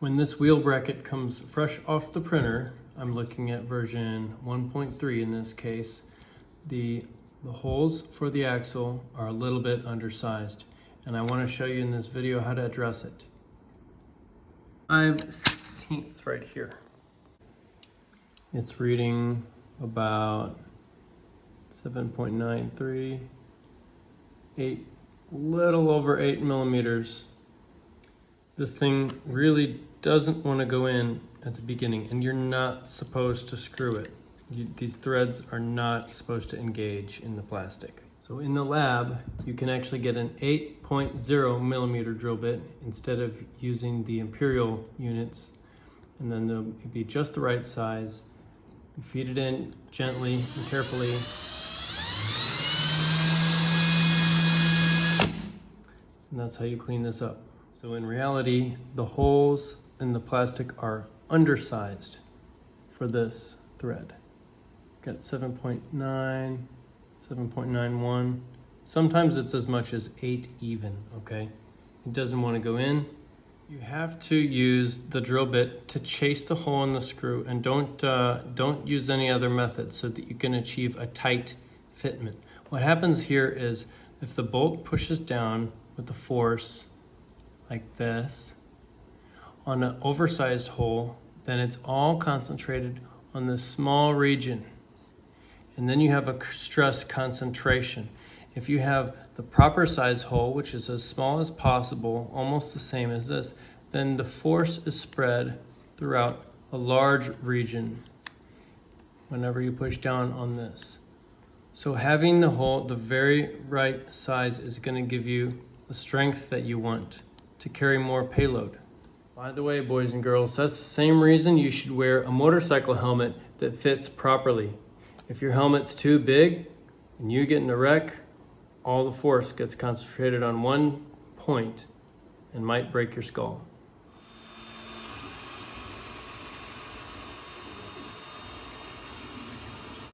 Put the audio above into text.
When this wheel bracket comes fresh off the printer, I'm looking at version 1.3 in this case, the holes for the axle are a little bit undersized, and I want to show you in this video how to address it. 5/16 right here. It's reading about 7.93, little over 8 millimeters. This thing really doesn't want to go in at the beginning, and you're not supposed to screw it. These threads are not supposed to engage in the plastic. So in the lab, you can actually get an 8.0 millimeter drill bit instead of using the imperial units, and then they'll be just the right size. You feed it in gently and carefully. And that's how you clean this up. So in reality, the holes in the plastic are undersized for this thread. Got 7.9, 7.91. Sometimes it's as much as 8 even, okay? It doesn't want to go in. You have to use the drill bit to chase the hole in the screw, and don't use any other method so that you can achieve a tight fitment. What happens here is if the bolt pushes down with the force like this on an oversized hole, then it's all concentrated on this small region. And then you have a stress concentration. If you have the proper size hole, which is as small as possible, almost the same as this, then the force is spread throughout a large region whenever you push down on this. So having the hole the very right size is going to give you the strength that you want to carry more payload. By the way, boys and girls, that's the same reason you should wear a motorcycle helmet that fits properly. If your helmet's too big and you get in a wreck, all the force gets concentrated on one point and might break your skull.